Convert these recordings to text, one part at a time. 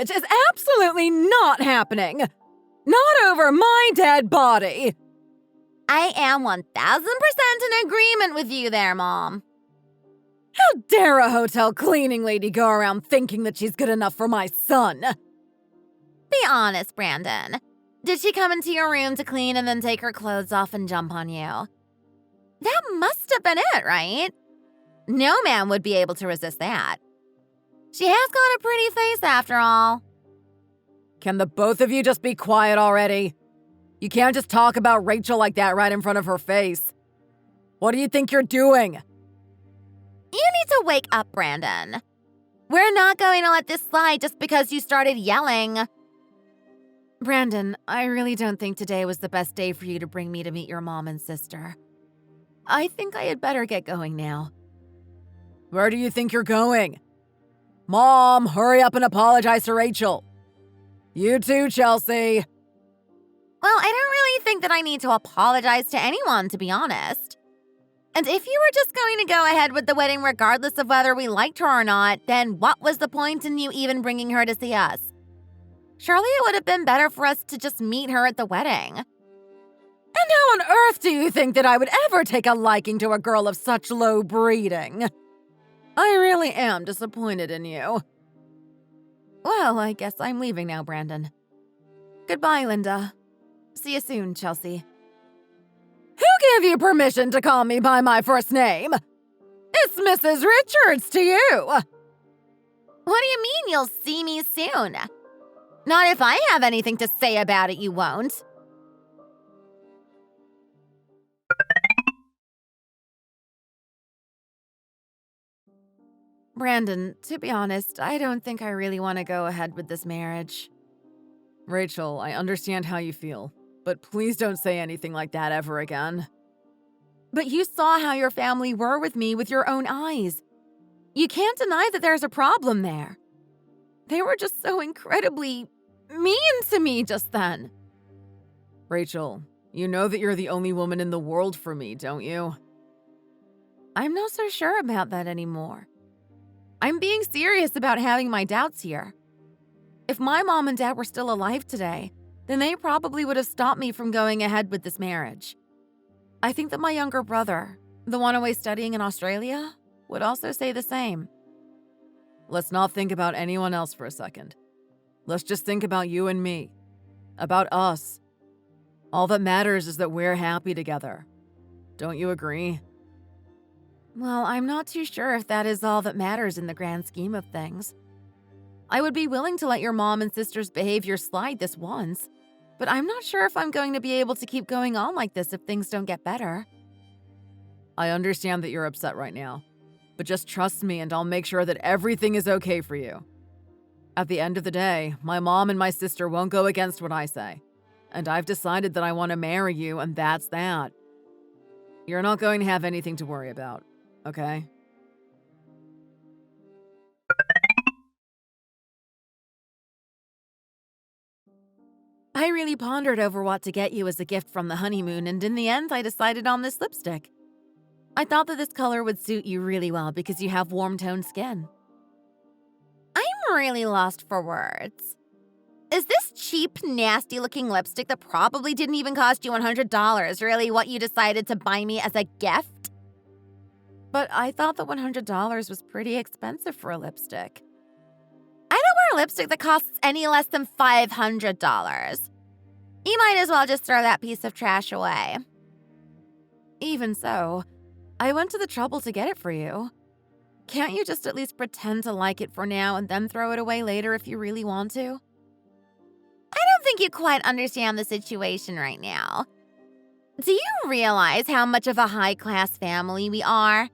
marriage is absolutely not happening. Not over my dead body. I am 1,000% in agreement with you there, Mom. How dare a hotel cleaning lady go around thinking that she's good enough for my son? Be honest, Brandon. Did she come into your room to clean and then take her clothes off and jump on you? That must have been it, right? No man would be able to resist that. She has got a pretty face after all. Can the both of you just be quiet already? You can't just talk about Rachel like that right in front of her face. What do you think you're doing? You need to wake up, Brandon. We're not going to let this slide just because you started yelling. Brandon, I really don't think today was the best day for you to bring me to meet your mom and sister. I think I had better get going now. Where do you think you're going? Mom, hurry up and apologize to Rachel. You too, Chelsea. Well, I don't really think that I need to apologize to anyone, to be honest. And if you were just going to go ahead with the wedding regardless of whether we liked her or not, then what was the point in you even bringing her to see us? Surely it would have been better for us to just meet her at the wedding. And how on earth do you think that I would ever take a liking to a girl of such low breeding? I really am disappointed in you. Well, I guess I'm leaving now, Brandon. Goodbye, Linda. See you soon, Chelsea. Who gave you permission to call me by my first name? It's Mrs. Richards to you. What do you mean you'll see me soon? Not if I have anything to say about it, you won't. Brandon, to be honest, I don't think I really want to go ahead with this marriage. Rachel, I understand how you feel, but please don't say anything like that ever again. But you saw how your family were with me with your own eyes. You can't deny that there's a problem there. They were just so incredibly mean to me just then. Rachel, you know that you're the only woman in the world for me, don't you? I'm not so sure about that anymore. I'm being serious about having my doubts here. If my mom and dad were still alive today, then they probably would have stopped me from going ahead with this marriage. I think that my younger brother, the one away studying in Australia, would also say the same. Let's not think about anyone else for a second. Let's just think about you and me. About us. All that matters is that we're happy together. Don't you agree? Well, I'm not too sure if that is all that matters in the grand scheme of things. I would be willing to let your mom and sister's behavior slide this once, but I'm not sure if I'm going to be able to keep going on like this if things don't get better. I understand that you're upset right now, but just trust me and I'll make sure that everything is okay for you. At the end of the day, my mom and my sister won't go against what I say, and I've decided that I want to marry you, and that's that. You're not going to have anything to worry about, okay? I really pondered over what to get you as a gift from the honeymoon, and in the end, I decided on this lipstick. I thought that this color would suit you really well because you have warm-toned skin. I'm really lost for words. Is this cheap, nasty-looking lipstick that probably didn't even cost you $100 really what you decided to buy me as a gift? But I thought that $100 was pretty expensive for a lipstick. I don't wear lipstick that costs any less than $500. You might as well just throw that piece of trash away. Even so, I went to the trouble to get it for you. Can't you just at least pretend to like it for now and then throw it away later if you really want to? I don't think you quite understand the situation right now. Do you realize how much of a high-class family we are?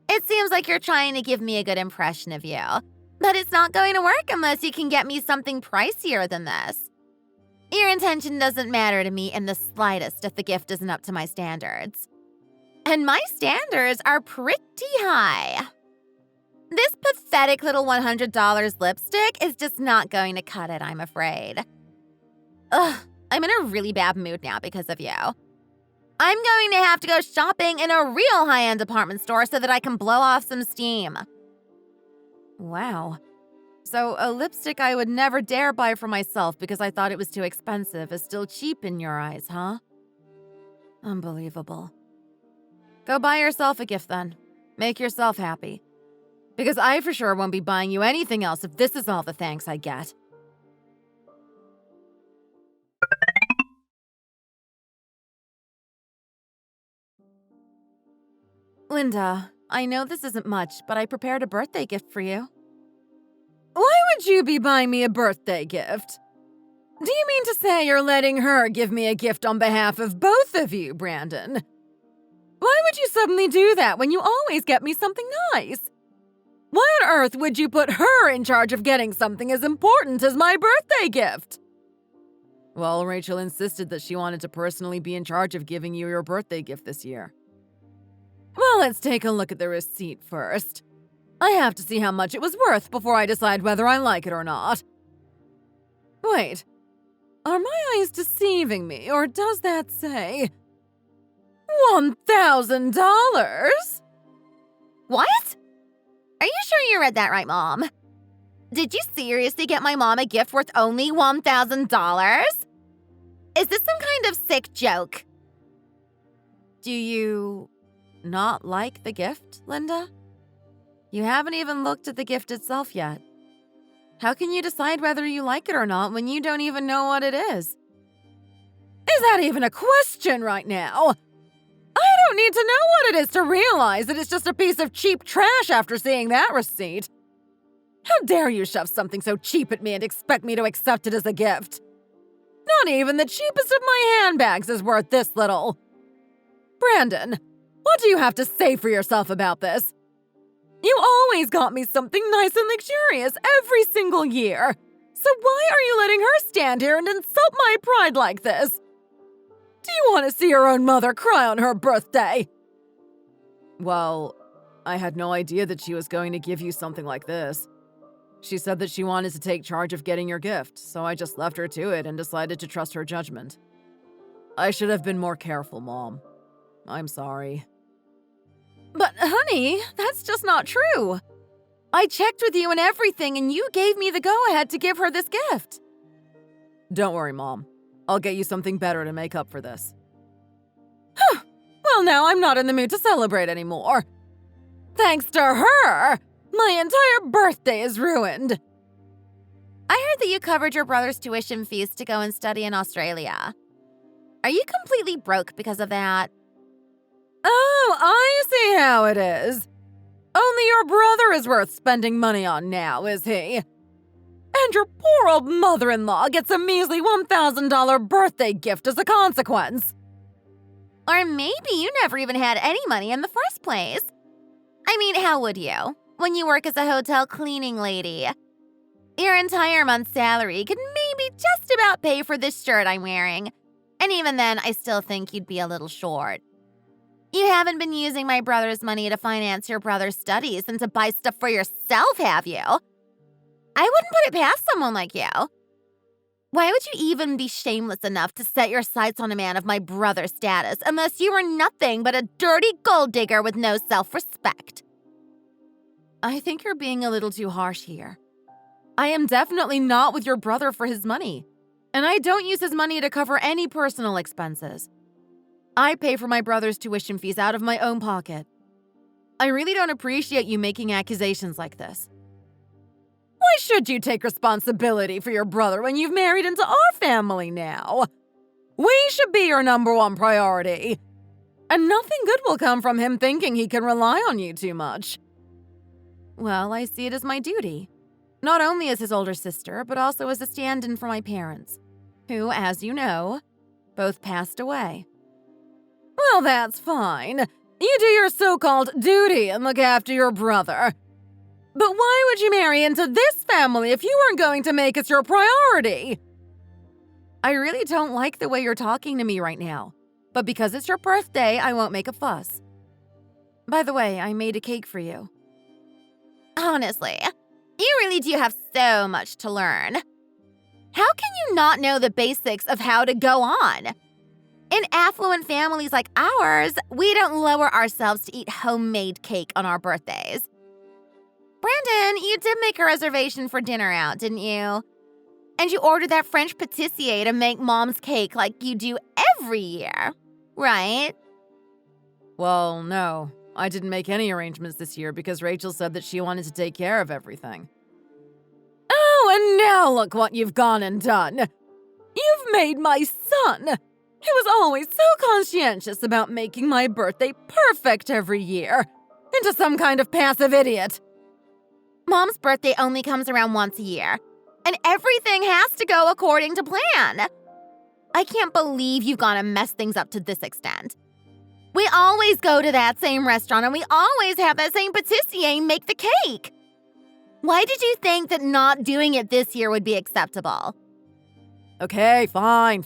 It seems like you're trying to give me a good impression of you, but it's not going to work unless you can get me something pricier than this. Your intention doesn't matter to me in the slightest if the gift isn't up to my standards. And my standards are pretty high. This pathetic little $100 lipstick is just not going to cut it, I'm afraid. Ugh, I'm in a really bad mood now because of you. I'm going to have to go shopping in a real high-end department store so that I can blow off some steam. Wow. So a lipstick I would never dare buy for myself because I thought it was too expensive is still cheap in your eyes, huh? Unbelievable. Go buy yourself a gift then. Make yourself happy. Because I for sure won't be buying you anything else if this is all the thanks I get. Linda, I know this isn't much, but I prepared a birthday gift for you. Why would you be buying me a birthday gift? Do you mean to say you're letting her give me a gift on behalf of both of you, Brandon? Why would you suddenly do that when you always get me something nice? Why on earth would you put her in charge of getting something as important as my birthday gift? Well, Rachel insisted that she wanted to personally be in charge of giving you your birthday gift this year. Well, let's take a look at the receipt first. I have to see how much it was worth before I decide whether I like it or not. Wait, are my eyes deceiving me, or does that say $1,000? What? Are you sure you read that right, Mom? Did you seriously get my mom a gift worth only $1,000? Is this some kind of sick joke? Do you not like the gift, Linda? You haven't even looked at the gift itself yet. How can you decide whether you like it or not when you don't even know what it is? Is that even a question right now? I don't need to know what it is to realize that it's just a piece of cheap trash after seeing that receipt. How dare you shove something so cheap at me and expect me to accept it as a gift? Not even the cheapest of my handbags is worth this little. Brandon, what do you have to say for yourself about this? You always got me something nice and luxurious every single year. So why are you letting her stand here and insult my pride like this? Do you want to see your own mother cry on her birthday? Well, I had no idea that she was going to give you something like this. She said that she wanted to take charge of getting your gift, so I just left her to it and decided to trust her judgment. I should have been more careful, Mom. I'm sorry. But, honey, that's just not true. I checked with you and everything, and you gave me the go-ahead to give her this gift. Don't worry, Mom. I'll get you something better to make up for this. Well, now I'm not in the mood to celebrate anymore. Thanks to her, my entire birthday is ruined. I heard that you covered your brother's tuition fees to go and study in Australia. Are you completely broke because of that? Oh, I see how it is. Only your brother is worth spending money on now, is he? And your poor old mother-in-law gets a measly $1,000 birthday gift as a consequence. Or maybe you never even had any money in the first place. I mean, how would you, when you work as a hotel cleaning lady? Your entire month's salary could maybe just about pay for this shirt I'm wearing. And even then, I still think you'd be a little short. You haven't been using my brother's money to finance your brother's studies and to buy stuff for yourself, have you? I wouldn't put it past someone like you. Why would you even be shameless enough to set your sights on a man of my brother's status unless you were nothing but a dirty gold digger with no self-respect? I think you're being a little too harsh here. I am definitely not with your brother for his money, and I don't use his money to cover any personal expenses. I pay for my brother's tuition fees out of my own pocket. I really don't appreciate you making accusations like this. Why should you take responsibility for your brother when you've married into our family now? We should be your number one priority. And nothing good will come from him thinking he can rely on you too much. Well, I see it as my duty. Not only as his older sister, but also as a stand-in for my parents, who, as you know, both passed away. Well, that's fine. You do your so-called duty and look after your brother. But why would you marry into this family if you weren't going to make us your priority? I really don't like the way you're talking to me right now, but because it's your birthday, I won't make a fuss. By the way, I made a cake for you. Honestly, you really do have so much to learn. How can you not know the basics of how to go on? In affluent families like ours, we don't lower ourselves to eat homemade cake on our birthdays. Brandon, you did make a reservation for dinner out, didn't you? And you ordered that French pâtissier to make Mom's cake like you do every year, right? Well, no. I didn't make any arrangements this year because Rachel said that she wanted to take care of everything. Oh, and now look what you've gone and done. You've made my son, who was always so conscientious about making my birthday perfect every year, into some kind of passive idiot. Mom's birthday only comes around once a year, and everything has to go according to plan. I can't believe you've gone and messed things up to this extent. We always go to that same restaurant, and we always have that same pâtissier make the cake. Why did you think that not doing it this year would be acceptable? Okay, fine.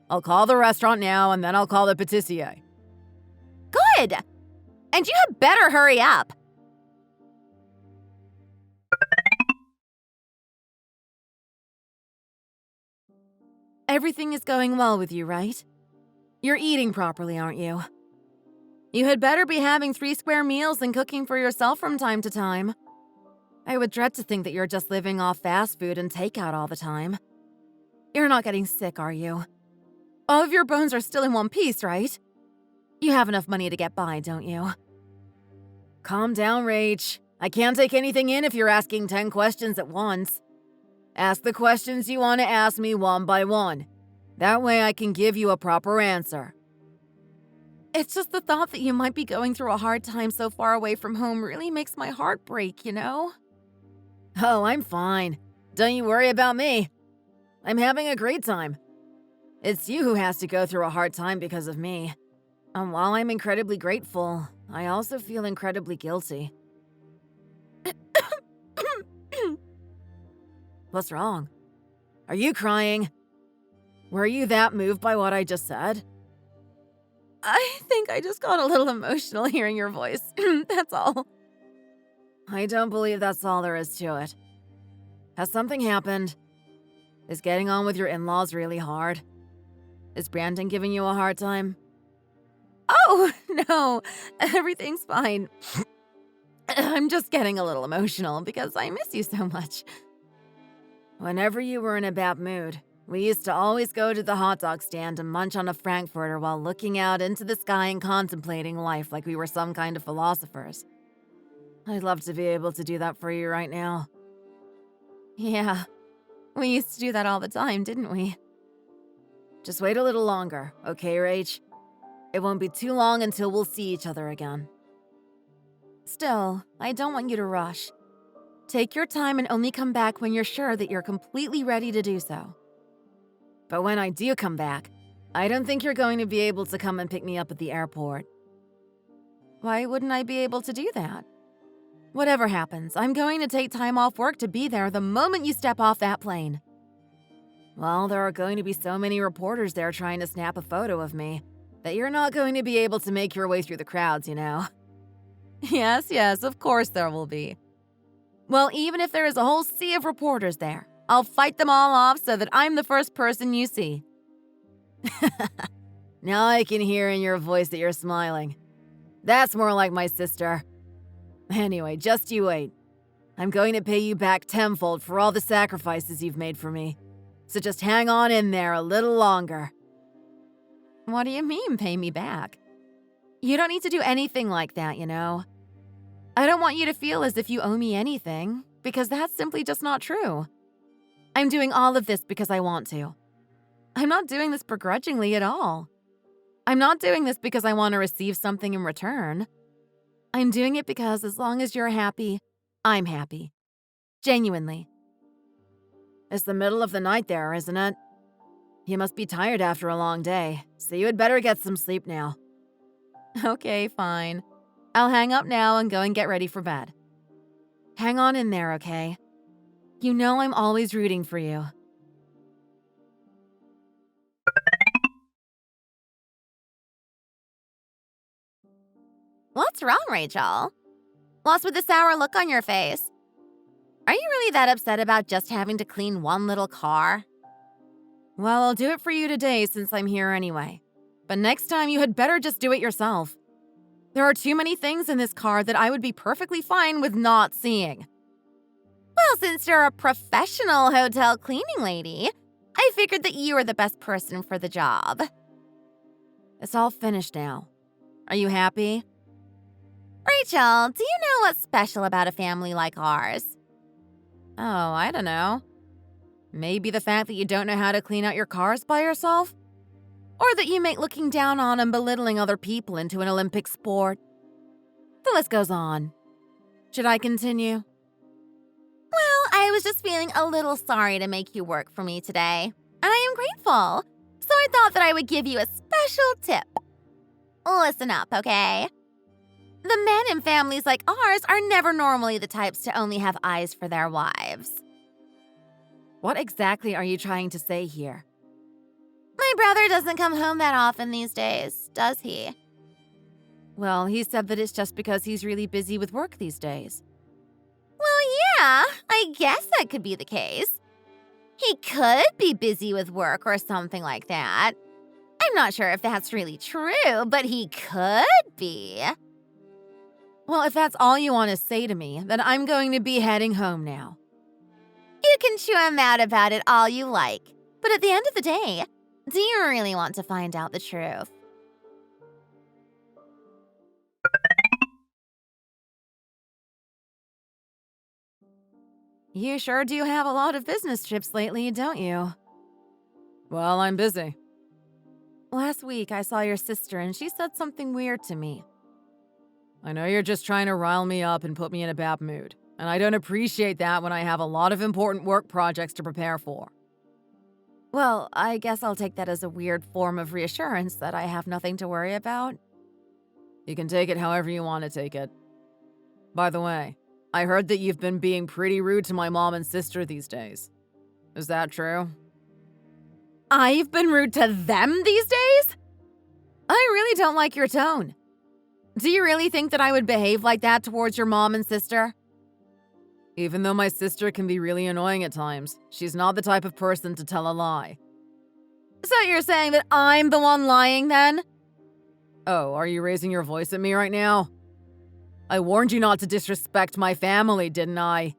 I'll call the restaurant now, and then I'll call the pâtissier. Good! And you had better hurry up. Everything is going well with you, right? You're eating properly, aren't you? You had better be having 3 square meals and cooking for yourself from time to time. I would dread to think that you're just living off fast food and takeout all the time. You're not getting sick, are you? All of your bones are still in one piece, right? You have enough money to get by, don't you? Calm down, Rach. I can't take anything in if you're asking 10 questions at once. Ask the questions you want to ask me one by one. That way I can give you a proper answer. It's just the thought that you might be going through a hard time so far away from home really makes my heart break, you know? Oh, I'm fine. Don't you worry about me. I'm having a great time. It's you who has to go through a hard time because of me. And while I'm incredibly grateful, I also feel incredibly guilty. What's wrong? Are you crying? Were you that moved by what I just said? I think I just got a little emotional hearing your voice. That's all. I don't believe that's all there is to it. Has something happened? Is getting on with your in-laws really hard? Is Brandon giving you a hard time? Oh, no. Everything's fine. I'm just getting a little emotional because I miss you so much. Whenever you were in a bad mood, we used to always go to the hot dog stand and munch on a Frankfurter while looking out into the sky and contemplating life like we were some kind of philosophers. I'd love to be able to do that for you right now. Yeah, we used to do that all the time, didn't we? Just wait a little longer, okay, Rach? It won't be too long until we'll see each other again. Still, I don't want you to rush. Take your time and only come back when you're sure that you're completely ready to do so. But when I do come back, I don't think you're going to be able to come and pick me up at the airport. Why wouldn't I be able to do that? Whatever happens, I'm going to take time off work to be there the moment you step off that plane. Well, there are going to be so many reporters there trying to snap a photo of me that you're not going to be able to make your way through the crowds, you know. Yes, of course there will be. Well, even if there is a whole sea of reporters there, I'll fight them all off so that I'm the first person you see. Now I can hear in your voice that you're smiling. That's more like my sister. Anyway, just you wait. I'm going to pay you back tenfold for all the sacrifices you've made for me. So just hang on in there a little longer. What do you mean, pay me back? You don't need to do anything like that, you know. I don't want you to feel as if you owe me anything, because that's simply just not true. I'm doing all of this because I want to. I'm not doing this begrudgingly at all. I'm not doing this because I want to receive something in return. I'm doing it because as long as you're happy, I'm happy. Genuinely. It's the middle of the night there, isn't it? You must be tired after a long day, so you had better get some sleep now. Okay, fine. I'll hang up now and go and get ready for bed. Hang on in there, okay? You know I'm always rooting for you. What's wrong, Rachel? What's with the sour look on your face? Are you really that upset about just having to clean one little car? Well, I'll do it for you today since I'm here anyway. But next time you had better just do it yourself. There are too many things in this car that I would be perfectly fine with not seeing. Well, since you're a professional hotel cleaning lady, I figured that you were the best person for the job. It's all finished now. Are you happy? Rachel, do you know what's special about a family like ours? Oh, I don't know. Maybe the fact that you don't know how to clean out your cars by yourself? Or that you make looking down on and belittling other people into an Olympic sport? The list goes on. Should I continue? Well, I was just feeling a little sorry to make you work for me today, and I am grateful. So I thought that I would give you a special tip. Listen up, okay? The men in families like ours are never normally the types to only have eyes for their wives. What exactly are you trying to say here? My brother doesn't come home that often these days, does he? Well, he said that it's just because he's really busy with work these days. Well, yeah, I guess that could be the case. He could be busy with work or something like that. I'm not sure if that's really true, but he could be. Well, if that's all you want to say to me, then I'm going to be heading home now. You can chew him out about it all you like, but at the end of the day, do you really want to find out the truth? You sure do have a lot of business trips lately, don't you? Well, I'm busy. Last week, I saw your sister and she said something weird to me. I know you're just trying to rile me up and put me in a bad mood, and I don't appreciate that when I have a lot of important work projects to prepare for. Well, I guess I'll take that as a weird form of reassurance that I have nothing to worry about. You can take it however you want to take it. By the way, I heard that you've been being pretty rude to my mom and sister these days. Is that true? I've been rude to them these days? I really don't like your tone. Do you really think that I would behave like that towards your mom and sister? Even though my sister can be really annoying at times, she's not the type of person to tell a lie. So you're saying that I'm the one lying then? Oh, are you raising your voice at me right now? I warned you not to disrespect my family, didn't I?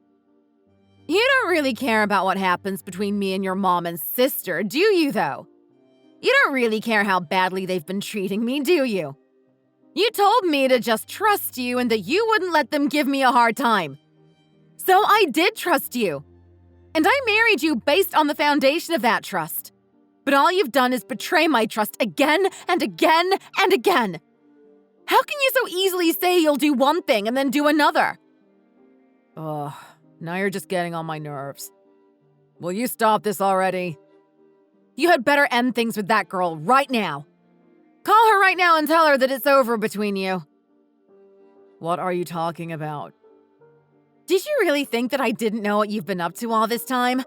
You don't really care about what happens between me and your mom and sister, do you, though? You don't really care how badly they've been treating me, do you? You told me to just trust you and that you wouldn't let them give me a hard time. So I did trust you. And I married you based on the foundation of that trust. But all you've done is betray my trust again and again and again. How can you so easily say you'll do one thing and then do another? Ugh, now you're just getting on my nerves. Will you stop this already? You had better end things with that girl right now. Call her right now and tell her that it's over between you. What are you talking about? Did you really think that I didn't know what you've been up to all this time?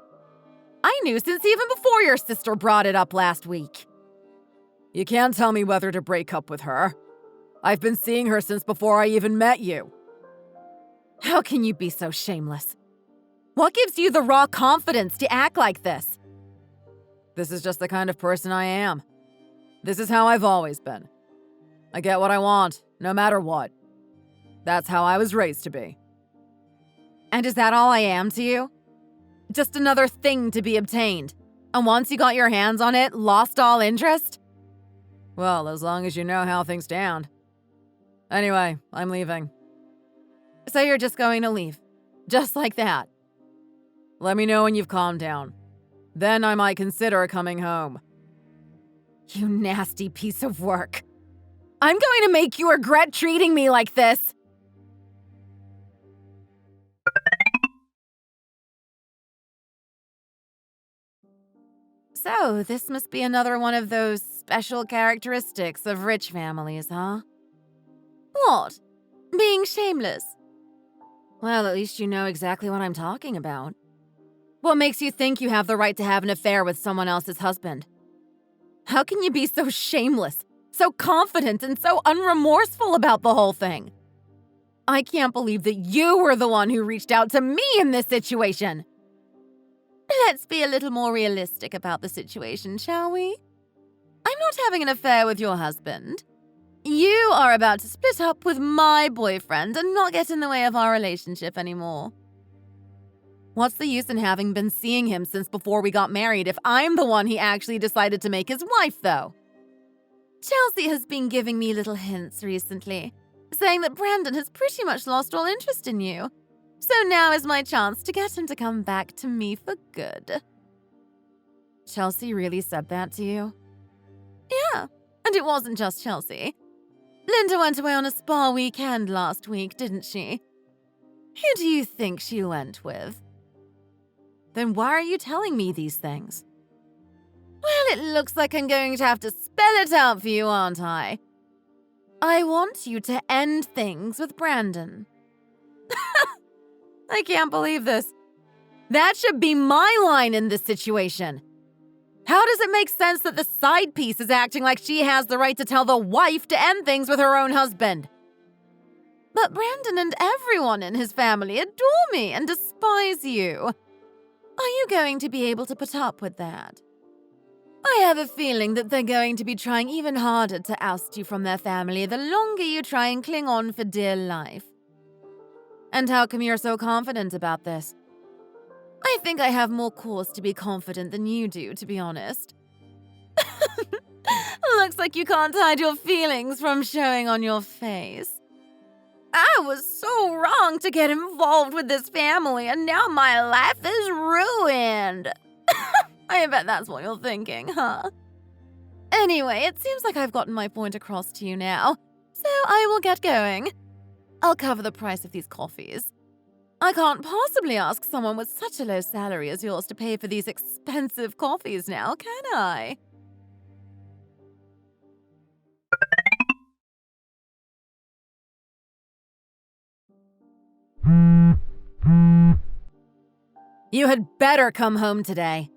I knew since even before your sister brought it up last week. You can't tell me whether to break up with her. I've been seeing her since before I even met you. How can you be so shameless? What gives you the raw confidence to act like this? This is just the kind of person I am. This is how I've always been. I get what I want, no matter what. That's how I was raised to be. And is that all I am to you? Just another thing to be obtained, and once you got your hands on it, lost all interest? Well, as long as you know how things stand. Anyway, I'm leaving. So you're just going to leave? Just like that? Let me know when you've calmed down. Then I might consider coming home. You nasty piece of work. I'm going to make you regret treating me like this. So, this must be another one of those special characteristics of rich families, huh? What? Being shameless? Well, at least you know exactly what I'm talking about. What makes you think you have the right to have an affair with someone else's husband? How can you be so shameless, so confident, and so unremorseful about the whole thing? I can't believe that you were the one who reached out to me in this situation. Let's be a little more realistic about the situation, shall we? I'm not having an affair with your husband. You are about to split up with my boyfriend and not get in the way of our relationship anymore. What's the use in having been seeing him since before we got married if I'm the one he actually decided to make his wife, though? Chelsea has been giving me little hints recently, saying that Brandon has pretty much lost all interest in you. So now is my chance to get him to come back to me for good. Chelsea really said that to you? Yeah, and it wasn't just Chelsea. Linda went away on a spa weekend last week, didn't she? Who do you think she went with? Then why are you telling me these things? Well, it looks like I'm going to have to spell it out for you, aren't I? I want you to end things with Brandon. I can't believe this. That should be my line in this situation. How does it make sense that the side piece is acting like she has the right to tell the wife to end things with her own husband? But Brandon and everyone in his family adore me and despise you. Are you going to be able to put up with that? I have a feeling that they're going to be trying even harder to oust you from their family the longer you try and cling on for dear life. And how come you're so confident about this? I think I have more cause to be confident than you do, to be honest. Looks like you can't hide your feelings from showing on your face. I was so wrong to get involved with this family, and now my life is ruined. I bet that's what you're thinking, huh? Anyway, it seems like I've gotten my point across to you now, so I will get going. I'll cover the price of these coffees. I can't possibly ask someone with such a low salary as yours to pay for these expensive coffees now, can I? You had better come home today.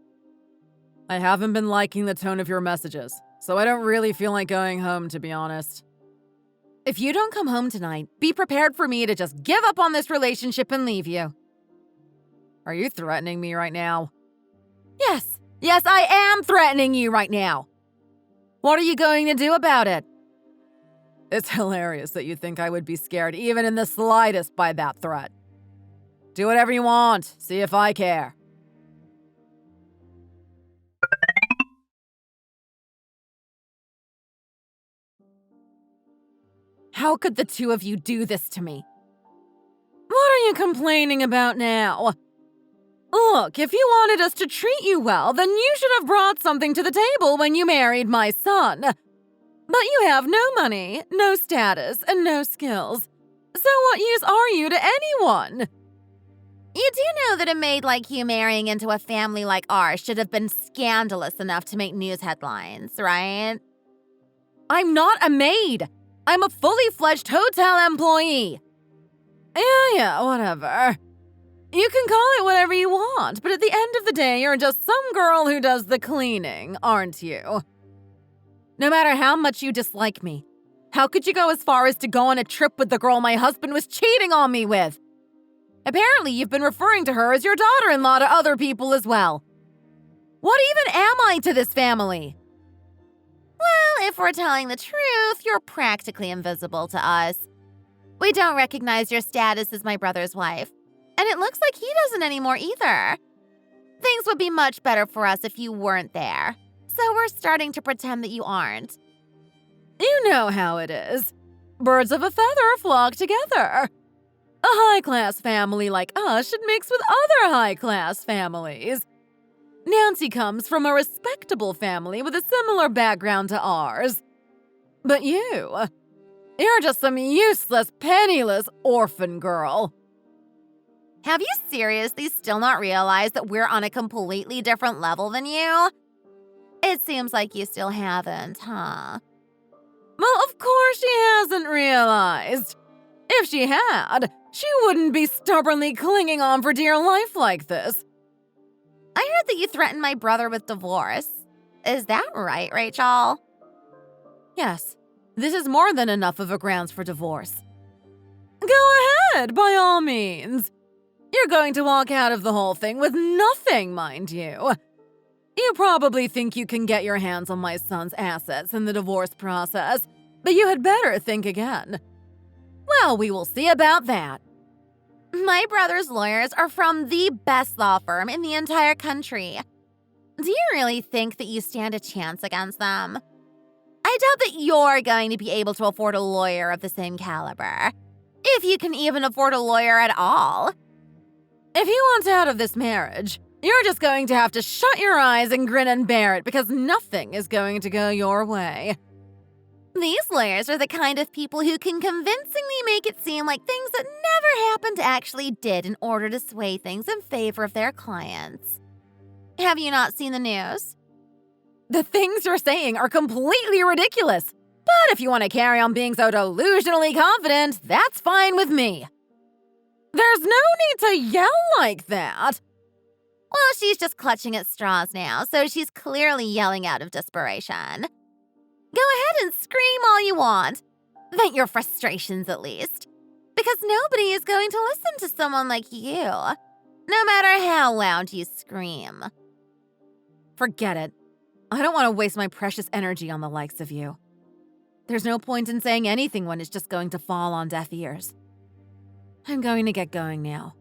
I haven't been liking the tone of your messages, so I don't really feel like going home, to be honest. If you don't come home tonight, be prepared for me to just give up on this relationship and leave you. Are you threatening me right now? Yes, I am threatening you right now. What are you going to do about it? It's hilarious that you think I would be scared even in the slightest by that threat. Do whatever you want, see if I care. How could the two of you do this to me? What are you complaining about now? Look, if you wanted us to treat you well, then you should have brought something to the table when you married my son. But you have no money, no status, and no skills. So what use are you to anyone? You do know that a maid like you marrying into a family like ours should have been scandalous enough to make news headlines, right? I'm not a maid. I'm a fully fledged hotel employee. Yeah, whatever. You can call it whatever you want, but at the end of the day, you're just some girl who does the cleaning, aren't you? No matter how much you dislike me, how could you go as far as to go on a trip with the girl my husband was cheating on me with? Apparently, you've been referring to her as your daughter-in-law to other people as well. What even am I to this family? Well, if we're telling the truth, you're practically invisible to us. We don't recognize your status as my brother's wife, and it looks like he doesn't anymore either. Things would be much better for us if you weren't there, so we're starting to pretend that you aren't. You know how it is. Birds of a feather flock together. A high-class family like us should mix with other high-class families. Nancy comes from a respectable family with a similar background to ours. But you're just some useless, penniless orphan girl. Have you seriously still not realized that we're on a completely different level than you? It seems like you still haven't, huh? Well, of course she hasn't realized. If she had, she wouldn't be stubbornly clinging on for dear life like this. I heard that you threatened my brother with divorce. Is that right, Rachel? Yes, this is more than enough of a grounds for divorce. Go ahead, by all means. You're going to walk out of the whole thing with nothing, mind you. You probably think you can get your hands on my son's assets in the divorce process, But you had better think again. Well, we will see about that. My brother's lawyers are from the best law firm in the entire country. Do you really think that you stand a chance against them? I doubt that you're going to be able to afford a lawyer of the same caliber. If you can even afford a lawyer at all. If you want out of this marriage, you're just going to have to shut your eyes and grin and bear it because nothing is going to go your way. These lawyers are the kind of people who can convincingly make it seem like things that never happened actually did in order to sway things in favor of their clients. Have you not seen the news? The things you're saying are completely ridiculous. But if you want to carry on being so delusionally confident, that's fine with me. There's no need to yell like that. Well, she's just clutching at straws now, so she's clearly yelling out of desperation. Go ahead and scream all you want. Vent your frustrations at least. Because nobody is going to listen to someone like you, no matter how loud you scream. Forget it. I don't want to waste my precious energy on the likes of you. There's no point in saying anything when it's just going to fall on deaf ears. I'm going to get going now.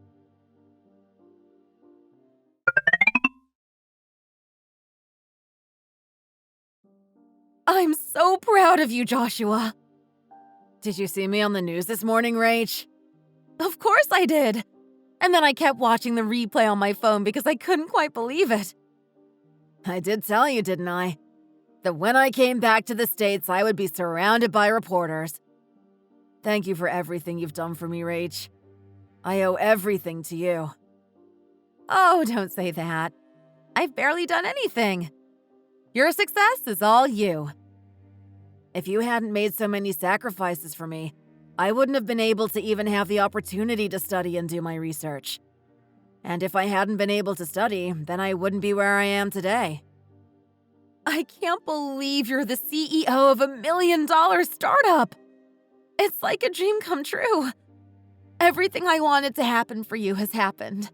I'm so proud of you, Joshua. Did you see me on the news this morning, Rach? Of course I did. And then I kept watching the replay on my phone because I couldn't quite believe it. I did tell you, didn't I? That when I came back to the States, I would be surrounded by reporters. Thank you for everything you've done for me, Rach. I owe everything to you. Oh, don't say that. I've barely done anything. Your success is all you. If you hadn't made so many sacrifices for me, I wouldn't have been able to even have the opportunity to study and do my research. And if I hadn't been able to study, then I wouldn't be where I am today. I can't believe you're the CEO of $1 million startup. It's like a dream come true. Everything I wanted to happen for you has happened.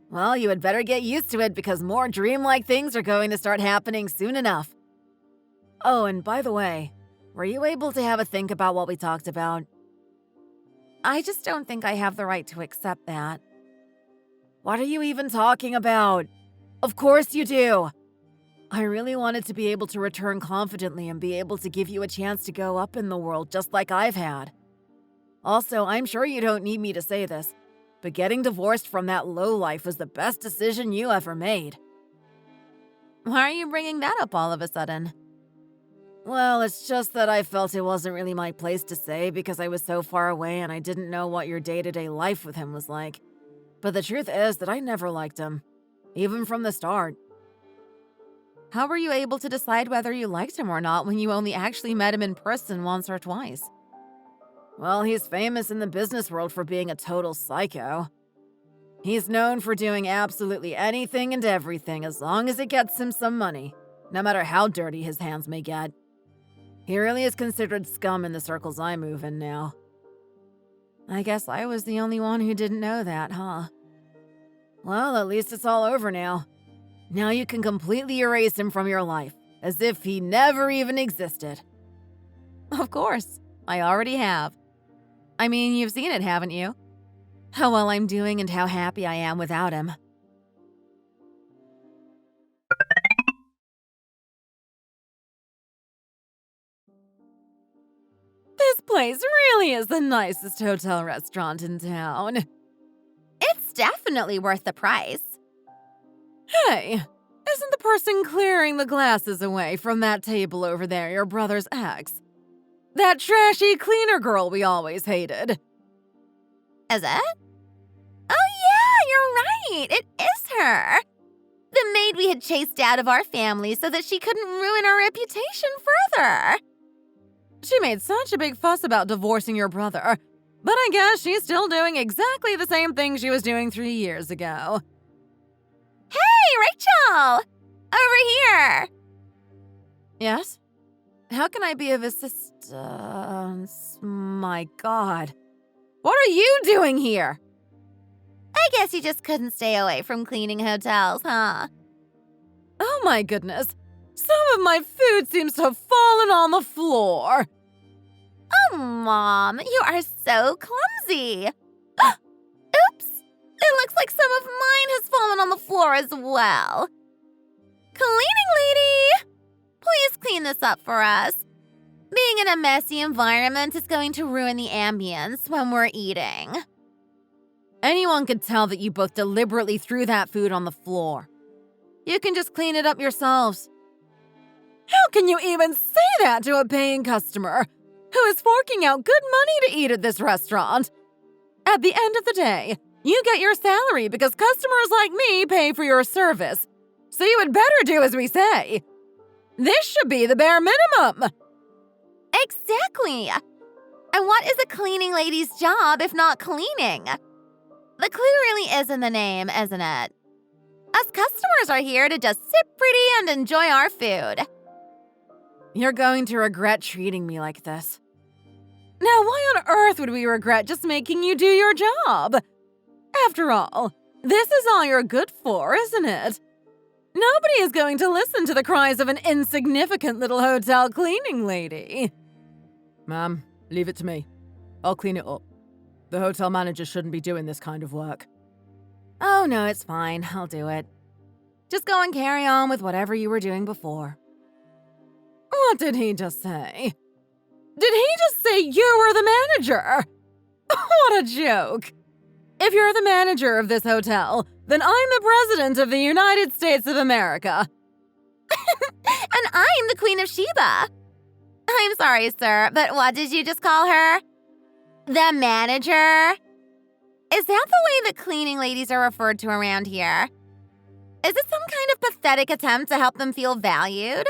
Well, you had better get used to it because more dreamlike things are going to start happening soon enough. Oh, and by the way, were you able to have a think about what we talked about? I just don't think I have the right to accept that. What are you even talking about? Of course you do. I really wanted to be able to return confidently and be able to give you a chance to go up in the world just like I've had. Also, I'm sure you don't need me to say this, but getting divorced from that lowlife was the best decision you ever made. Why are you bringing that up all of a sudden? Well, it's just that I felt it wasn't really my place to say because I was so far away and I didn't know what your day-to-day life with him was like. But the truth is that I never liked him, even from the start. How were you able to decide whether you liked him or not when you only actually met him in person once or twice? Well, he's famous in the business world for being a total psycho. He's known for doing absolutely anything and everything as long as it gets him some money, no matter how dirty his hands may get. He really is considered scum in the circles I move in now. I guess I was the only one who didn't know that, huh? Well, at least it's all over now. Now you can completely erase him from your life, as if he never even existed. Of course, I already have. I mean, you've seen it, haven't you? How well I'm doing and how happy I am without him. This place really is the nicest hotel restaurant in town. It's definitely worth the price. Hey, isn't the person clearing the glasses away from that table over there your brother's ex? That trashy cleaner girl we always hated. Is it? Oh yeah, you're right. It is her. The maid we had chased out of our family so that she couldn't ruin our reputation further. She made such a big fuss about divorcing your brother, but I guess she's still doing exactly the same thing she was doing 3 years ago. Hey, Rachel! Over here! Yes? How can I be of assistance? My God. What are you doing here? I guess you just couldn't stay away from cleaning hotels, huh? Oh my goodness. Some of my food seems to have fallen on the floor. Oh, Mom, you are so clumsy. Oops, it looks like some of mine has fallen on the floor as well. Cleaning lady, please clean this up for us. Being in a messy environment is going to ruin the ambience when we're eating. Anyone could tell that you both deliberately threw that food on the floor. You can just clean it up yourselves. How can you even say that to a paying customer who is forking out good money to eat at this restaurant? At the end of the day, you get your salary because customers like me pay for your service. So you had better do as we say. This should be the bare minimum. Exactly. And what is a cleaning lady's job if not cleaning? The clue really is in the name, isn't it? Us customers are here to just sit pretty and enjoy our food. You're going to regret treating me like this. Now, why on earth would we regret just making you do your job? After all, this is all you're good for, isn't it? Nobody is going to listen to the cries of an insignificant little hotel cleaning lady. Ma'am, leave it to me. I'll clean it up. The hotel manager shouldn't be doing this kind of work. Oh, no, it's fine. I'll do it. Just go and carry on with whatever you were doing before. What did he just say? Did he just say you were the manager? What a joke. If you're the manager of this hotel, then I'm the president of the United States of America. And I'm the Queen of Sheba. I'm sorry, sir, but what did you just call her? The manager? Is that the way that cleaning ladies are referred to around here? Is it some kind of pathetic attempt to help them feel valued?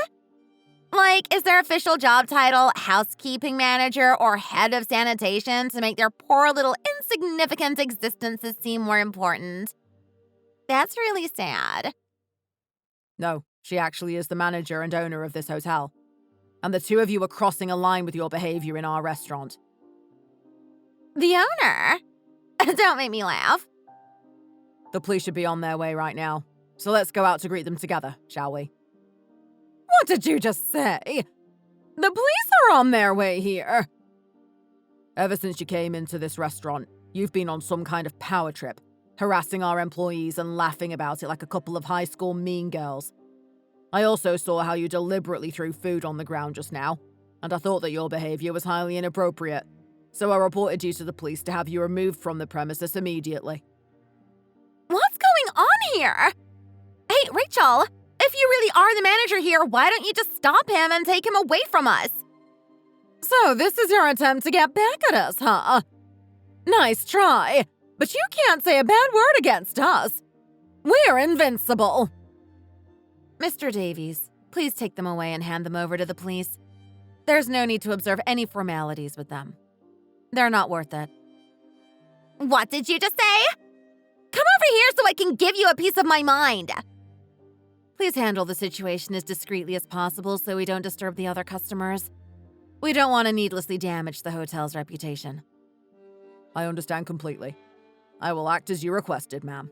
Like, is their official job title housekeeping manager or head of sanitation to make their poor little insignificant existences seem more important? That's really sad. No, she actually is the manager and owner of this hotel. And the two of you are crossing a line with your behavior in our restaurant. The owner? Don't make me laugh. The police should be on their way right now. So let's go out to greet them together, shall we? What did you just say? The police are on their way here. Ever since you came into this restaurant, you've been on some kind of power trip, harassing our employees and laughing about it like a couple of high school mean girls. I also saw how you deliberately threw food on the ground just now, and I thought that your behavior was highly inappropriate. So I reported you to the police to have you removed from the premises immediately. What's going on here? Hey, Rachel, if you really are the manager here, why don't you just stop him and take him away from us? So this is your attempt to get back at us, huh? Nice try, but you can't say a bad word against us. We're invincible. Mr. Davies, please take them away and hand them over to the police. There's no need to observe any formalities with them. They're not worth it. What did you just say? Come over here so I can give you a piece of my mind. Please handle the situation as discreetly as possible so we don't disturb the other customers. We don't want to needlessly damage the hotel's reputation. I understand completely. I will act as you requested, ma'am.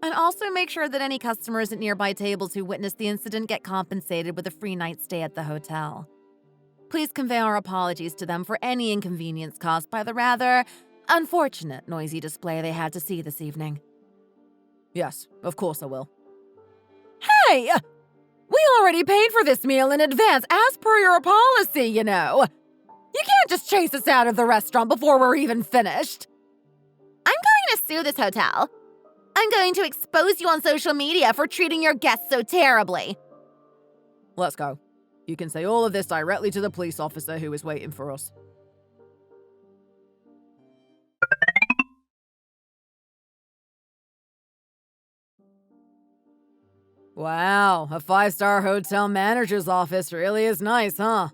And also make sure that any customers at nearby tables who witnessed the incident get compensated with a free night stay at the hotel. Please convey our apologies to them for any inconvenience caused by the rather unfortunate noisy display they had to see this evening. Yes, of course I will. Hey! We already paid for this meal in advance as per your policy, you know. You can't just chase us out of the restaurant before we're even finished. I'm going to sue this hotel. I'm going to expose you on social media for treating your guests so terribly. Let's go. You can say all of this directly to the police officer who is waiting for us. Wow, a 5-star hotel manager's office really is nice, huh?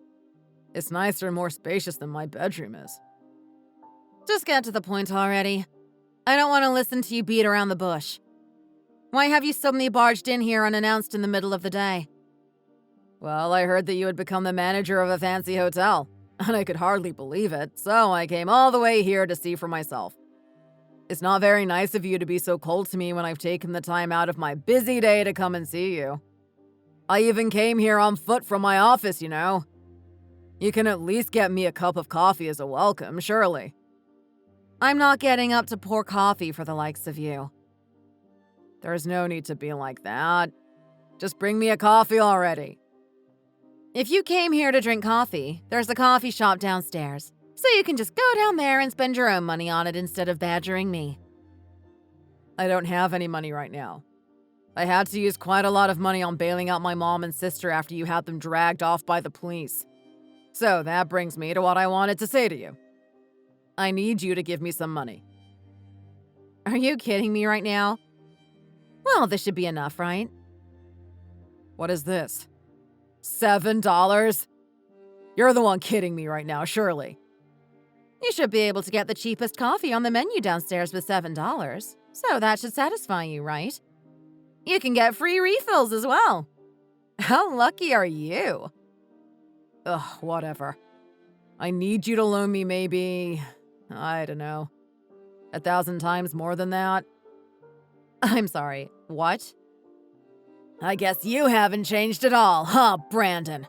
It's nicer and more spacious than my bedroom is. Just get to the point already. I don't want to listen to you beat around the bush. Why have you suddenly barged in here unannounced in the middle of the day? Well, I heard that you had become the manager of a fancy hotel, and I could hardly believe it, so I came all the way here to see for myself. It's not very nice of you to be so cold to me when I've taken the time out of my busy day to come and see you. I even came here on foot from my office, you know. You can at least get me a cup of coffee as a welcome, surely. I'm not getting up to pour coffee for the likes of you. There's no need to be like that. Just bring me a coffee already. If you came here to drink coffee, there's a coffee shop downstairs, so you can just go down there and spend your own money on it instead of badgering me. I don't have any money right now. I had to use quite a lot of money on bailing out my mom and sister after you had them dragged off by the police. So that brings me to what I wanted to say to you. I need you to give me some money. Are you kidding me right now? Well, this should be enough, right? What is this? $7? You're the one kidding me right now, surely. You should be able to get the cheapest coffee on the menu downstairs with $7, so that should satisfy you, right? You can get free refills as well. How lucky are you? Ugh, whatever. I need you to loan me maybe, I don't know, 1,000 times more than that. I'm sorry, what? I guess you haven't changed at all, huh, Brandon?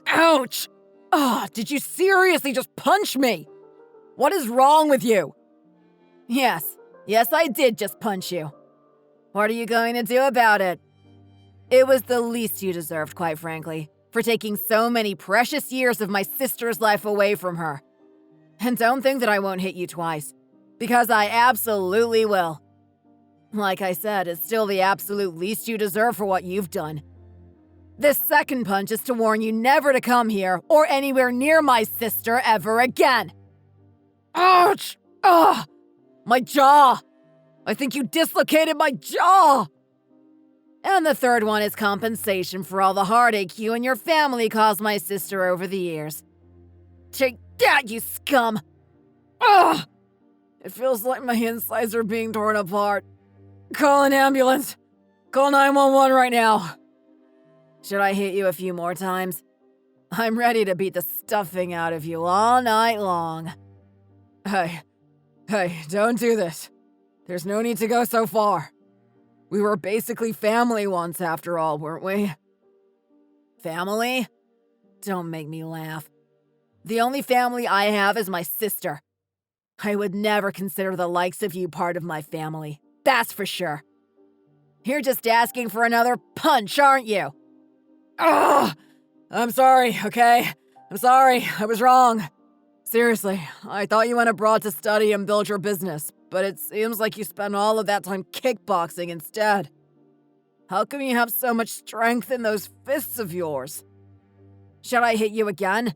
Ouch! Did you seriously just punch me? What is wrong with you? Yes, I did just punch you. What are you going to do about it? It was the least you deserved, quite frankly, for taking so many precious years of my sister's life away from her. And don't think that I won't hit you twice, because I absolutely will. Like I said, it's still the absolute least you deserve for what you've done. This second punch is to warn you never to come here or anywhere near my sister ever again. Ouch! Ugh! My jaw! I think you dislocated my jaw! And the third one is compensation for all the heartache you and your family caused my sister over the years. Take that, you scum! Ugh! It feels like my insides are being torn apart. Call an ambulance! Call 911 right now! Should I hit you a few more times? I'm ready to beat the stuffing out of you all night long. Hey, don't do this. There's no need to go so far. We were basically family once after all, weren't we? Family? Don't make me laugh. The only family I have is my sister. I would never consider the likes of you part of my family. That's for sure. You're just asking for another punch, aren't you? Ugh! I'm sorry, okay? I'm sorry, I was wrong. Seriously, I thought you went abroad to study and build your business, but it seems like you spent all of that time kickboxing instead. How come you have so much strength in those fists of yours? Should I hit you again?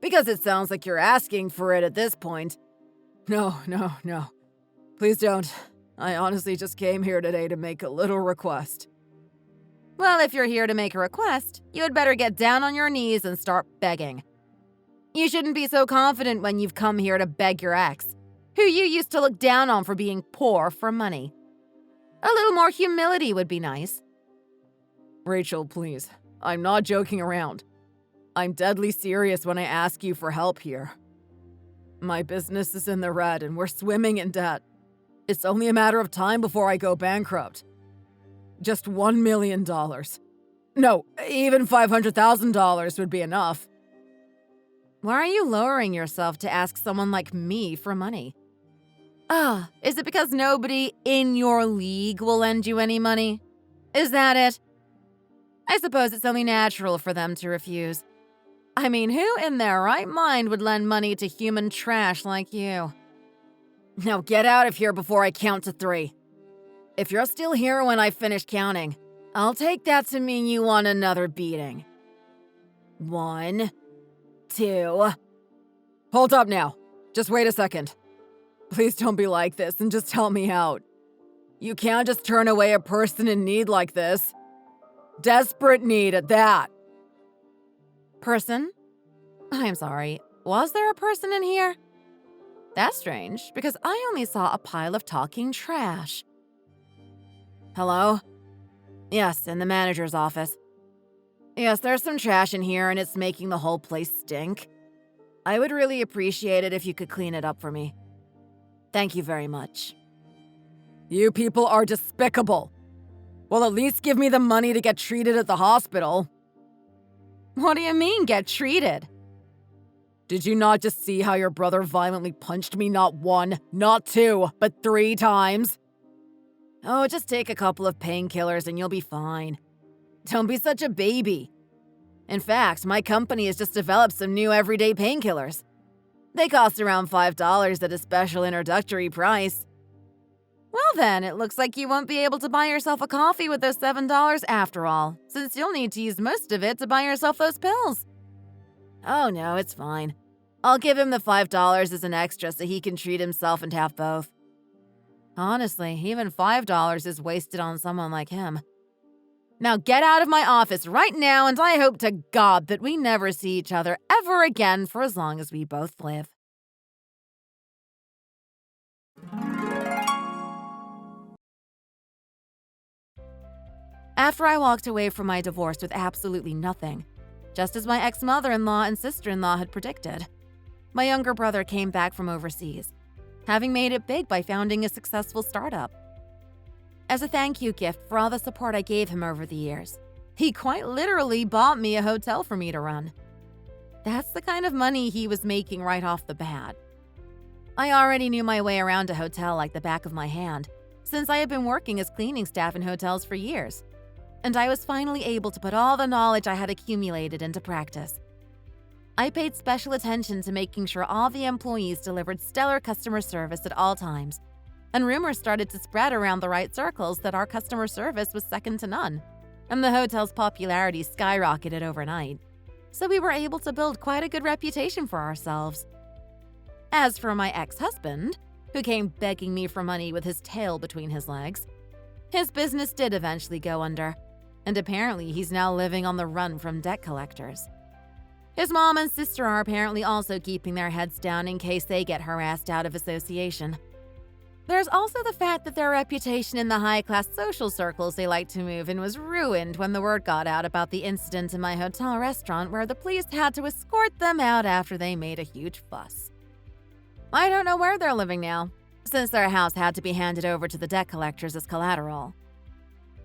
Because it sounds like you're asking for it at this point. No. Please don't. I honestly just came here today to make a little request. Well, if you're here to make a request, you had better get down on your knees and start begging. You shouldn't be so confident when you've come here to beg your ex, who you used to look down on for being poor for money. A little more humility would be nice. Rachel, please. I'm not joking around. I'm deadly serious when I ask you for help here. My business is in the red and we're swimming in debt. It's only a matter of time before I go bankrupt. Just $1 million. No, even $500,000 would be enough. Why are you lowering yourself to ask someone like me for money? Is it because nobody in your league will lend you any money? Is that it? I suppose it's only natural for them to refuse. I mean, who in their right mind would lend money to human trash like you? Now get out of here before I count to 3. If you're still here when I finish counting, I'll take that to mean you want another beating. 1, 2... Hold up now. Just wait a second. Please don't be like this and just help me out. You can't just turn away a person in need like this. Desperate need at that. Person? I'm sorry. Was there a person in here? That's strange, because I only saw a pile of talking trash. Hello? Yes, in the manager's office. Yes, there's some trash in here and it's making the whole place stink. I would really appreciate it if you could clean it up for me. Thank you very much. You people are despicable. Well, at least give me the money to get treated at the hospital. What do you mean, get treated? Did you not just see how your brother violently punched me not 1, not 2, but 3 times? Oh, just take a couple of painkillers and you'll be fine. Don't be such a baby. In fact, my company has just developed some new everyday painkillers. They cost around $5 at a special introductory price. Well then, it looks like you won't be able to buy yourself a coffee with those $7 after all, since you'll need to use most of it to buy yourself those pills. Oh no, it's fine. I'll give him the $5 as an extra so he can treat himself and have both. Honestly, even $5 is wasted on someone like him. Now get out of my office right now, and I hope to God that we never see each other ever again for as long as we both live. After I walked away from my divorce with absolutely nothing, just as my ex-mother-in-law and sister-in-law had predicted, my younger brother came back from overseas, having made it big by founding a successful startup. As a thank you gift for all the support I gave him over the years, he quite literally bought me a hotel for me to run. That's the kind of money he was making right off the bat. I already knew my way around a hotel like the back of my hand, since I had been working as cleaning staff in hotels for years, and I was finally able to put all the knowledge I had accumulated into practice. I paid special attention to making sure all the employees delivered stellar customer service at all times, and rumors started to spread around the right circles that our customer service was second to none, and the hotel's popularity skyrocketed overnight, so we were able to build quite a good reputation for ourselves. As for my ex-husband, who came begging me for money with his tail between his legs, his business did eventually go under, and apparently he's now living on the run from debt collectors. His mom and sister are apparently also keeping their heads down in case they get harassed out of association. There's also the fact that their reputation in the high-class social circles they like to move in was ruined when the word got out about the incident in my hotel restaurant where the police had to escort them out after they made a huge fuss. I don't know where they're living now, since their house had to be handed over to the debt collectors as collateral.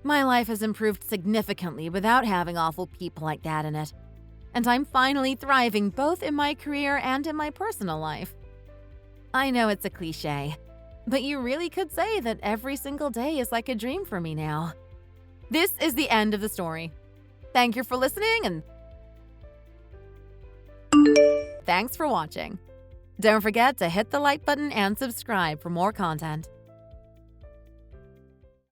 My life has improved significantly without having awful people like that in it, and I'm finally thriving both in my career and in my personal life. I know it's a cliche, but you really could say that every single day is like a dream for me now. This is the end of the story. Thank you for listening, and thanks for watching. Don't forget to hit the like button and subscribe for more content.